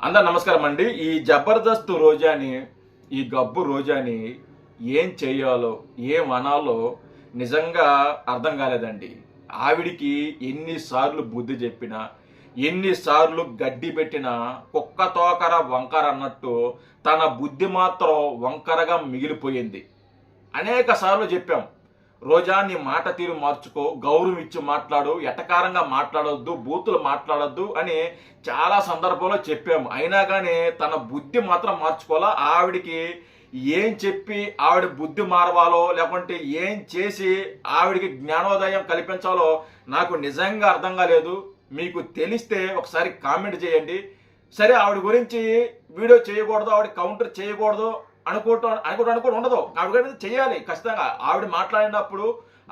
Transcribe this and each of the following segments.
అందరు నమస్కారం అండి. ఈ జబర్దస్త్ రోజాని, ఈ గబ్బు రోజాని ఏం చేయాలో ఏం అనాలో నిజంగా అర్థం కాలేదండి. ఆవిడికి ఎన్నిసార్లు బుద్ధి చెప్పినా, ఎన్నిసార్లు గడ్డి పెట్టినా కుక్క తోకర వంకర అన్నట్టు తన బుద్ధి మాత్రం వంకరగా మిగిలిపోయింది. అనేక సార్లు చెప్పాం, రోజా నీ మాట తీరు మార్చుకో, గౌరవం ఇచ్చి మాట్లాడు, ఎటకారంగా మాట్లాడొద్దు, బూతులు మాట్లాడొద్దు అని చాలా సందర్భంలో చెప్పాము. అయినా కానీ తన బుద్ధి మాత్రం మార్చుకోవాలా. ఆవిడికి ఏం చెప్పి ఆవిడ బుద్ధి మారవాలో, లేకుంటే ఏం చేసి ఆవిడికి జ్ఞానోదయం కల్పించాలో నాకు నిజంగా అర్థం కాలేదు. మీకు తెలిస్తే ఒకసారి కామెంట్ చేయండి. సరే, ఆవిడ గురించి వీడియో చేయకూడదు, ఆవిడ కౌంటర్ చేయకూడదు అనుకోవడానికి కూడా ఉండదు. ఆవిడ చేయాలి ఖచ్చితంగా. ఆవిడ మాట్లాడినప్పుడు,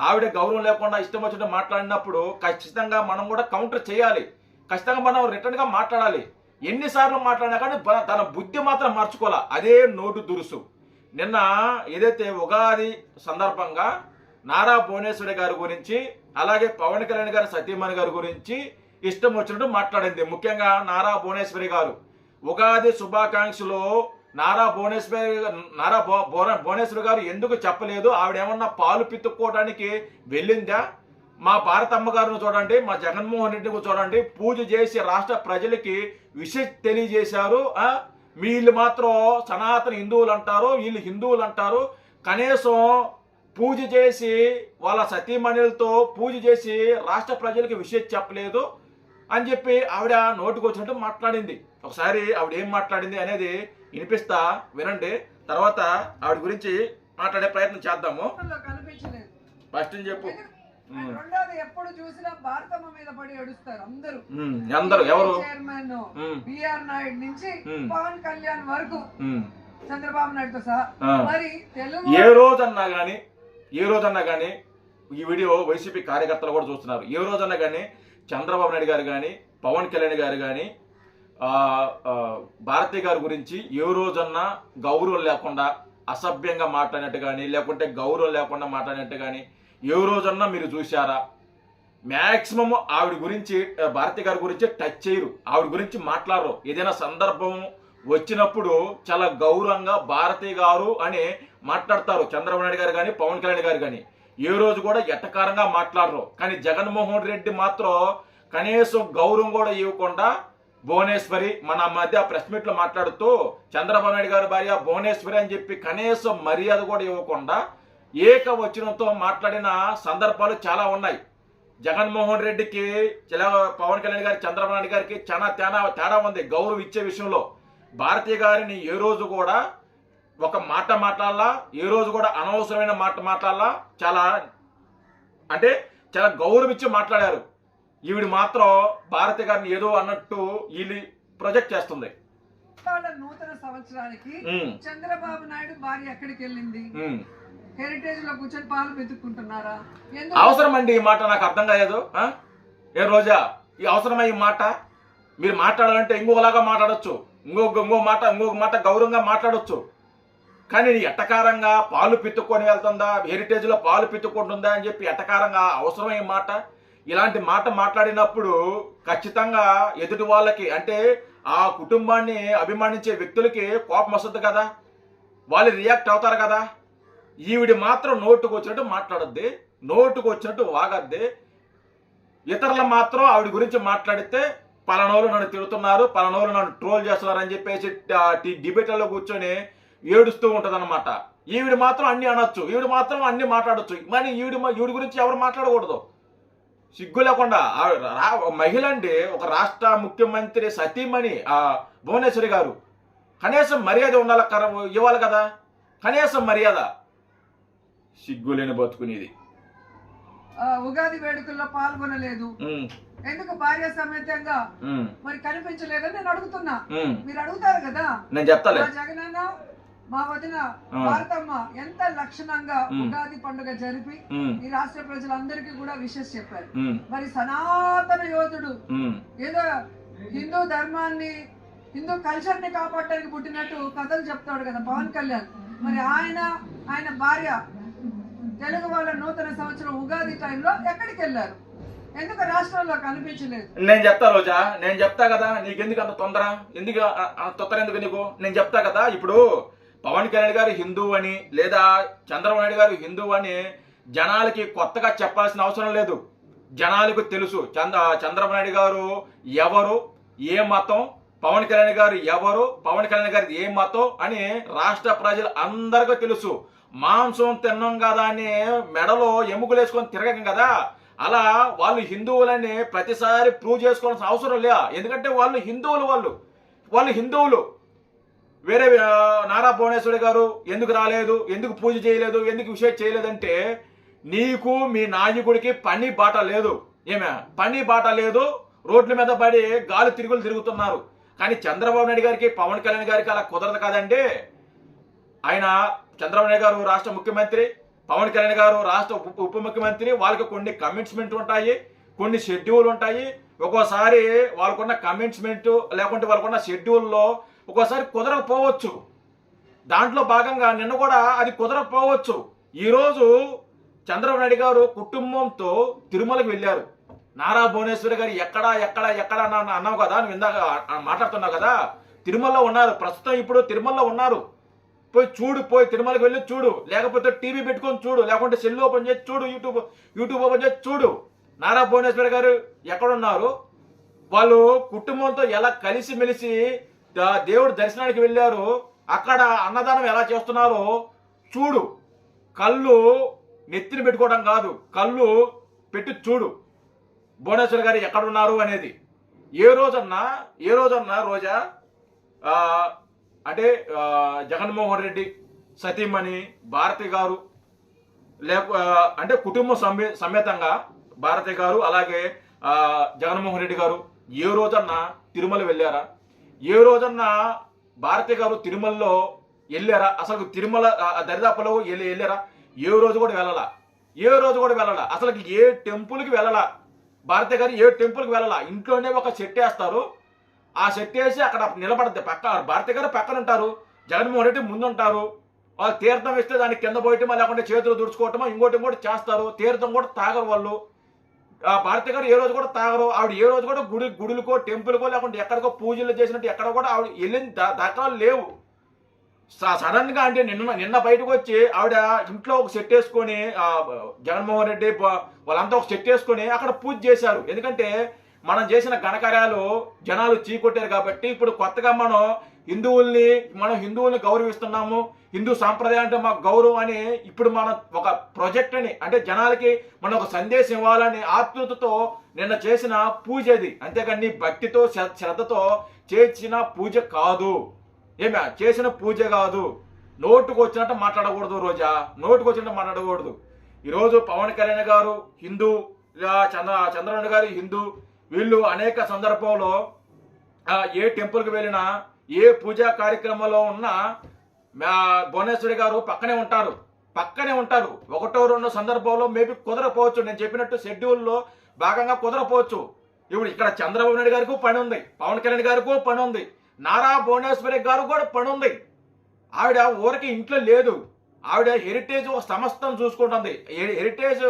ఆవిడ గౌరవం లేకుండా ఇష్టం వచ్చినట్టు మాట్లాడినప్పుడు ఖచ్చితంగా మనం కూడా కౌంటర్ చేయాలి. ఖచ్చితంగా మనం రిటర్న్గా మాట్లాడాలి. ఎన్నిసార్లు మాట్లాడినా కానీ తన బుద్ధి మాత్రం మార్చుకోవాలా. అదే నోటు దురుసు. నిన్న ఏదైతే ఉగాది సందర్భంగా నారా భువనేశ్వరి గారి గురించి, అలాగే పవన్ కళ్యాణ్ గారి సతీమణి గారి గురించి ఇష్టం వచ్చినట్టు మాట్లాడింది. ముఖ్యంగా నారా భువనేశ్వరి గారు ఉగాది శుభాకాంక్షలు నారా భువనేశ్వరి గారు ఎందుకు చెప్పలేదు? ఆవిడ ఏమన్నా పాలు పితుక్కోవడానికి వెళ్ళిందా? మా భారతమ్మ గారిని చూడండి, మా జగన్మోహన్ రెడ్డిని చూడండి, పూజ చేసి రాష్ట్ర ప్రజలకి విషయం తెలియజేశారు. వీళ్ళు మాత్రం సనాతన హిందువులు అంటారు, వీళ్ళు హిందువులు అంటారు. కనీసం పూజ చేసి వాళ్ళ సతీమణులతో పూజ చేసి రాష్ట్ర ప్రజలకి విషయం చెప్పలేదు అని చెప్పి ఆవిడ నోటుకు వచ్చినట్టు మాట్లాడింది. ఒకసారి ఆవిడ ఏం మాట్లాడింది అనేది వినిపిస్తా, వినండి. తర్వాత ఆవిడ గురించి మాట్లాడే ప్రయత్నం చేద్దాము. ఫస్ట్ చెప్పు. ఎప్పుడు చూసినా భారతమ్మ మీద పడి ఏడుస్తారు అందరూ. ఎవరు? చైర్మన్ బిఆర్ నాయుడు నుంచి పవన్ కళ్యాణ్ వరకు, చంద్రబాబు నాయుడుతో సహా. మరి తెలుగు ఏ రోజన్నా గానీ ఈ వీడియో వైసీపీ కార్యకర్తలు కూడా చూస్తున్నారు. ఏ రోజన్నా కానీ చంద్రబాబు నాయుడు గారు కానీ, పవన్ కళ్యాణ్ గారు కానీ, భారతి గారి గురించి ఏ రోజన్నా గౌరవం లేకుండా అసభ్యంగా మాట్లాడినట్టు కానీ, లేకుంటే గౌరవం లేకుండా మాట్లాడినట్టు కానీ ఏ రోజన్నా మీరు చూశారా? మ్యాక్సిమం ఆవిడ గురించి, భారతి గారి గురించి టచ్ చేయరు, ఆవిడ గురించి మాట్లాడరు. ఏదైనా సందర్భం వచ్చినప్పుడు చాలా గౌరవంగా భారతి గారు అని మాట్లాడతారు. చంద్రబాబు నాయుడు గారు కానీ, పవన్ కళ్యాణ్ గారు కానీ ఏ రోజు కూడా ఎట్టకారంగా మాట్లాడరు. కానీ జగన్మోహన్ రెడ్డి మాత్రం కనీసం గౌరవం కూడా ఇవ్వకుండా, భువనేశ్వరి మన మధ్య ప్రెస్ మీట్లో మాట్లాడుతూ చంద్రబాబు నాయుడు గారి భార్య భువనేశ్వరి అని చెప్పి కనీసం మర్యాద కూడా ఇవ్వకుండా ఏకవచనంతో మాట్లాడిన సందర్భాలు చాలా ఉన్నాయి. జగన్మోహన్ రెడ్డికి, పవన్ కళ్యాణ్ గారి, చంద్రబాబు నాయుడు గారికి చాలా తేడా ఉంది గౌరవం ఇచ్చే విషయంలో. భారతీయ గారిని ఏ రోజు కూడా ఒక మాట మాట్లాడాలా, ఏ రోజు కూడా అనవసరమైన మాట మాట్లాడాలా, చాలా గౌరవం ఇచ్చి మాట్లాడారు. ఈవిడ మాత్రం భారతి గారిని ఏదో అన్నట్టు వీళ్ళు ప్రొజెక్ట్ చేస్తుంది. నూతన సంవత్సరానికి చంద్రబాబు నాయుడు భార్య ఎక్కడికి వెళ్ళింది? హెరిటేజ్ లో కూర్చొని పాలు వెతుక్కుంటున్నారా? అవసరం అండి ఈ మాట? నాకు అర్థం కాలేదు. ఏ రోజా ఈ అవసరమా ఈ మాట? మీరు మాట్లాడాలంటే ఇంకొకలాగా మాట్లాడొచ్చు, ఇంకొక మాట గౌరవంగా మాట్లాడొచ్చు. కానీ ఎట్టకారంగా పాలు పిత్తుకొని వెళ్తుందా, హెరిటేజ్ లో పాలు పిత్తుకుంటుందా అని చెప్పి ఎట్టకారంగా అవసరమైన మాట. ఇలాంటి మాట మాట్లాడినప్పుడు ఖచ్చితంగా ఎదుటి వాళ్ళకి, అంటే ఆ కుటుంబాన్ని అభిమానించే వ్యక్తులకి కోపం వస్తుంది కదా, వాళ్ళు రియాక్ట్ అవుతారు కదా. ఈవిడి మాత్రం నోటుకు వచ్చినట్టు మాట్లాడద్ది, నోటుకు వచ్చినట్టు వాగద్ది. ఇతరులు మాత్రం ఆవిడ గురించి మాట్లాడితే పలానోళ్ళు నన్ను తిడుతున్నారు, పలానోళ్ళు నన్ను ట్రోల్ చేస్తున్నారు అని చెప్పేసి డిబేట్లలో కూర్చొని ఏడుస్తూ ఉంటుంది అనమాట. ఈవిడ మాత్రం అన్ని అనొచ్చు, ఈవిడ మాత్రం అన్ని మాట్లాడచ్చు. కానీ ఈవిడి గురించి ఎవరు మాట్లాడకూడదు, సిగ్గు లేకుండా. మహిళ అండి, ఒక రాష్ట్ర ముఖ్యమంత్రి సతీమణి భువనేశ్వరి గారు. కనీసం మర్యాద ఇవ్వాలి కదా, కనీసం మర్యాద. సిగ్గు లేని బతుకునేది. ఉగాది వేడుకల్లో పాల్గొనలేదు, ఎందుకు భార్య సమేతంగా మరి కనిపించలేదని నేను అడుగుతున్నా. మీరు అడుగుతారు కదా, నేను చెప్తాను. జగనన్న, మా వదిన భారతమ్మ ఎంత లక్షణంగా ఉగాది పండుగ జరిపి ఈ రాష్ట్ర ప్రజలందరికీ కూడా విషెస్ చెప్పారు. మరి సనాతన యోధుడు ఏదో హిందూ ధర్మాన్ని, హిందూ కల్చర్ ని కాపాడటానికి పుట్టినట్టు కథలు చెప్తాడు కదా పవన్ కళ్యాణ్. మరి ఆయన భార్య తెలుగు వాళ్ళ నూతన సంవత్సరం ఉగాది టైంలో ఎక్కడికి వెళ్ళారు? ఎందుకు రాష్ట్రంలో కనిపించలేదు? నేను చెప్తా రోజా, నేను చెప్తా కదా, నీకెందుకు అంత తొందర, ఎందుకు తొందర ఎందుకు నీకు, నేను చెప్తా కదా. ఇప్పుడు పవన్ కళ్యాణ్ గారు హిందూ అని లేదా చంద్రబాబు నాయుడు గారు హిందూ అని జనాలకి కొత్తగా చెప్పాల్సిన అవసరం లేదు. జనాలకు తెలుసు చంద్రబాబు నాయుడు గారు ఎవరు, ఏ మతం, పవన్ కళ్యాణ్ గారు ఎవరు, పవన్ కళ్యాణ్ గారు ఏ మతం అని రాష్ట్ర ప్రజలు అందరికీ తెలుసు. మాంసం తిన్నాం కదా అని మెడలో ఎముకలు వేసుకొని తిరగం కదా, అలా వాళ్ళు హిందువులని ప్రతిసారి ప్రూవ్ చేసుకోవాల్సిన అవసరం లేదా. ఎందుకంటే వాళ్ళు హిందువులు, వాళ్ళు హిందువులు. వేరే నారా భువనేశ్వరి గారు ఎందుకు రాలేదు, ఎందుకు పూజ చేయలేదు, ఎందుకు విషయం చేయలేదంటే నీకు మీ నాయకుడికి పని బాట లేదు. ఏమే పని బాట లేదు, రోడ్ల మీద పడి గాలి తిరుగుతున్నారు. కానీ చంద్రబాబు నాయుడు గారికి పవన్ కళ్యాణ్ గారికి అలా కుదరదు కాదండి. ఆయన చంద్రబాబు నాయుడు గారు రాష్ట్ర ముఖ్యమంత్రి, పవన్ కళ్యాణ్ గారు రాష్ట్ర ఉప ముఖ్యమంత్రి. వాళ్ళకి కొన్ని కమిట్మెంట్ ఉంటాయి, కొన్ని షెడ్యూల్ ఉంటాయి. ఒక్కోసారి వాళ్ళకున్న కమిట్మెంట్ లేకుంటే వాళ్ళకున్న షెడ్యూల్లో ఒక్కోసారి కుదరకపోవచ్చు. దాంట్లో భాగంగా నిన్న కూడా అది కుదరకపోవచ్చు. ఈరోజు చంద్రబాబు నాయుడు గారు కుటుంబంతో తిరుమలకి వెళ్ళారు. నారా భువనేశ్వరి గారు ఎక్కడ అన్నావు కదా, నువ్వు ఇందాక మాట్లాడుతున్నావు కదా, తిరుమలలో ఉన్నారు ప్రస్తుతం. ఇప్పుడు తిరుమలలో ఉన్నారు. పోయి చూడు, పోయి తిరుమలకి వెళ్ళి చూడు, లేకపోతే టీవీ పెట్టుకొని చూడు, లేకుంటే సెల్ ఓపెన్ చేసి చూడు, యూట్యూబ్ ఓపెన్ చేసి చూడు. నారా భువనేశ్వరి గారు ఎక్కడున్నారు, వాళ్ళు కుటుంబంతో ఎలా కలిసిమెలిసి దేవుడు దర్శనానికి వెళ్ళారు, అక్కడ అన్నదానం ఎలా చేస్తున్నారో చూడు. కళ్ళు నెత్తిని పెట్టుకోవడం కాదు, కళ్ళు పెట్టి చూడు భువనేశ్వరి గారు ఎక్కడున్నారు అనేది. ఏ రోజన్నా రోజా అంటే జగన్మోహన్ రెడ్డి సతీమణి భారతి గారు అంటే కుటుంబ సమేతంగా భారతి గారు అలాగే జగన్మోహన్ రెడ్డి గారు ఏ రోజన్నా తిరుమల వెళ్ళారా? ఏ రోజన్నా భారతి గారు తిరుమలలో వెళ్ళారా? అసలు తిరుమల దరిదాపులో వెళ్ళారా? ఏ రోజు కూడా వెళ్ళాలా. అసలు ఏ టెంపుల్కి వెళ్ళాలా భారతి గారు, ఏ టెంపుల్కి వెళ్ళాలా. ఇంట్లోనే ఒక సెట్ వేస్తారు, ఆ సెట్ వేసి అక్కడ నిలబడద్ది. భారతి గారు పక్కన ఉంటారు, జగన్మోహన్ రెడ్డి ముందు ఉంటారు. వాళ్ళు తీర్థం ఇస్తే దానికి కింద పోయటమో లేకుంటే చేతులు దుడుచుకోవటమో ఇంకోటి చేస్తారు. తీర్థం కూడా తాగరు వాళ్ళు. భారతి గారు ఏ రోజు కూడా తాగరు. ఆవిడ ఏ రోజు కూడా గుడులకో టెంపుల్కో లేకుంటే ఎక్కడికో పూజలు చేసినట్టు ఎక్కడ కూడా ఆవిడ వెళ్ళిన దాఖలాలు లేవు. సడన్ గా అంటే నిన్న బయటకు వచ్చి ఆవిడ ఇంట్లో ఒక సెట్ వేసుకొని జగన్మోహన్ రెడ్డి వాళ్ళంతా ఒక సెట్ వేసుకొని అక్కడ పూజ చేశారు. ఎందుకంటే మనం చేసిన ఘనకార్యాలు జనాలు చీకొట్టారు కాబట్టి ఇప్పుడు కొత్తగా మనం హిందువుల్ని గౌరవిస్తున్నాము, హిందూ సాంప్రదాయం అంటే మాకు గౌరవం అని ఇప్పుడు మనం ఒక ప్రాజెక్ట్ని అంటే జనాలకి మనం ఒక సందేశం ఇవ్వాలని ఆతృతతో నిన్న చేసిన పూజ అది. అంతేకాని భక్తితో శ్రద్ధతో చేసిన పూజ కాదు. చేసిన పూజ కాదు. నోటుకు వచ్చినట్టు మాట్లాడకూడదు రోజా, నోటుకు వచ్చినట్టు మాట్లాడకూడదు. ఈరోజు పవన్ కళ్యాణ్ గారు హిందూ, చంద్రబాబు గారు హిందూ. వీళ్ళు అనేక సందర్భంలో ఏ టెంపుల్కి వెళ్ళినా ఏ పూజా కార్యక్రమంలో ఉన్నా భువనేశ్వరి గారు పక్కనే ఉంటారు. ఒకటో రెండో సందర్భంలో మేబీ కుదరపోవచ్చు, నేను చెప్పినట్టు షెడ్యూల్లో భాగంగా కుదరపోవచ్చు. ఇప్పుడు ఇక్కడ చంద్రబాబు నాయుడు గారికి పని ఉంది, పవన్ కళ్యాణ్ గారికి పని ఉంది, నారా భువనేశ్వరి గారు కూడా పని ఉంది. ఆవిడ ఊరికి ఇంట్లో లేదు. ఆవిడ హెరిటేజ్ సమస్తం చూసుకుంటుంది. హెరిటేజ్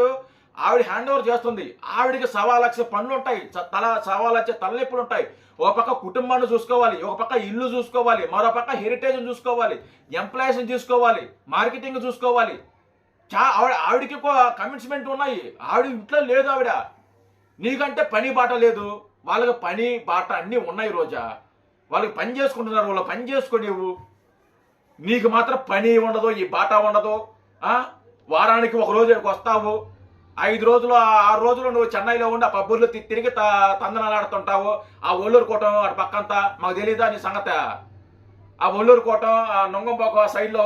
ఆవిడ హ్యాండ్ ఓవర్ చేస్తుంది. ఆవిడికి 1,00,000 పనులు ఉంటాయి, 1,00,000 తలనొప్పులు ఉంటాయి. ఒక పక్క కుటుంబాన్ని చూసుకోవాలి, ఒక పక్క ఇల్లు చూసుకోవాలి, మరో పక్క హెరిటేజ్ని చూసుకోవాలి, ఎంప్లాయీస్ని చూసుకోవాలి, మార్కెటింగ్ చూసుకోవాలి. ఆవిడకి కమిట్మెంట్ ఉన్నాయి. ఆవిడ ఇంట్లో లేదు. ఆవిడ నీకంటే పని బాట లేదు, వాళ్ళకి పని బాట అన్నీ ఉన్నాయి రోజా. వాళ్ళకి పని చేసుకుంటున్నారు, వాళ్ళు పని చేసుకునేవు. నీకు మాత్రం పని ఉండదు, ఈ బాట ఉండదు. వారానికి ఒక రోజు వస్తావు, 5 రోజులు 6 రోజులు నువ్వు చెన్నైలో ఉండి ఆ పబ్బుర్లు తిరిగి తందనాలాడుతుంటావు. ఆ ఒల్లూరు కోటం అటు పక్కంతా మాకు తెలీదా నీ సంగతి? ఆ ఒల్లూరు కోటం ఆ నొంగంపాక సైడ్లో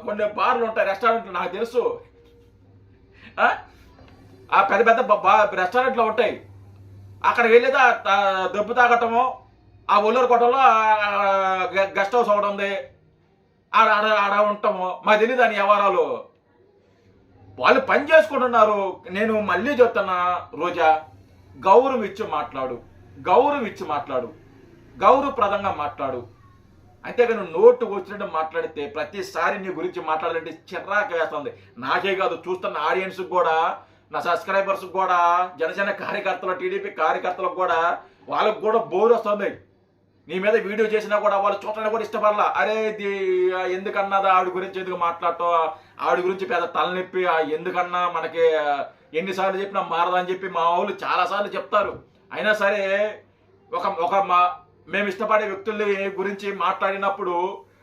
కొన్ని బార్లు ఉంటాయి, రెస్టారెంట్లు నాకు తెలుసు. ఆ పెద్ద రెస్టారెంట్లు ఉంటాయి. అక్కడ వెళ్ళేదా దెబ్బ తాగటము. ఆ ఒల్లూరు కోటంలో గెస్ట్ హౌస్ ఒకటి ఉంది, ఆడ ఉంటాము. మాకు తెలీదా నీ వ్యవహారాలు? వాళ్ళు పని చేసుకుంటున్నారు. నేను మళ్ళీ చెప్తున్నా రోజా, గౌరవం ఇచ్చి మాట్లాడు, గౌరవప్రదంగా మాట్లాడు. అంతేగాని నోటు వచ్చినట్టు మాట్లాడితే ప్రతిసారి నీ గురించి మాట్లాడాలంటే చిరాకు వేస్తుంది. నాకే కాదు, చూస్తున్న ఆడియన్స్ కూడా నా సబ్స్క్రైబర్స్ కూడా, జనసేన కార్యకర్తలు, టీడీపీ కార్యకర్తలకు కూడా, వాళ్ళకు కూడా బోర్ వస్తుంది. నీ మీద వీడియో చేసినా కూడా వాళ్ళు చూడటానికి కూడా ఇష్టపడలా. అరే ఇది ఎందుకన్నదా, ఆవిడ గురించి ఎందుకు మాట్లాడటం, ఆవిడ గురించి పెద్ద తలనొప్పి, ఎందుకన్నా మనకి ఎన్నిసార్లు చెప్పినా మారదని చెప్పి మా వాళ్ళు చాలాసార్లు చెప్తారు. అయినా సరే మేము ఇష్టపడే వ్యక్తుల గురించి మాట్లాడినప్పుడు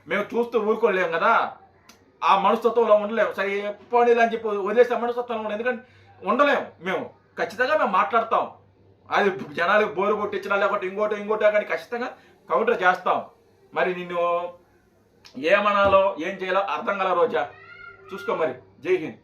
మేము చూస్తూ ఊరుకోలేము కదా, ఆ మనస్తత్వంలో ఉండలేము. సరే పోనీలు అని చెప్పి వదిలేసే మనస్తత్వంలో ఉండలేము. ఎందుకంటే ఉండలేము. మేము ఖచ్చితంగా మేము మాట్లాడతాం. అది జనాలకు బోరు కొట్టించినా లేకపోతే ఇంకోటో కానీ ఖచ్చితంగా కౌంటర్ చేస్తాం. మరి నిన్ను ఏమనాలో ఏం చేయాలో అర్థం కల రోజా చూసుకో. మరి జై హింద్.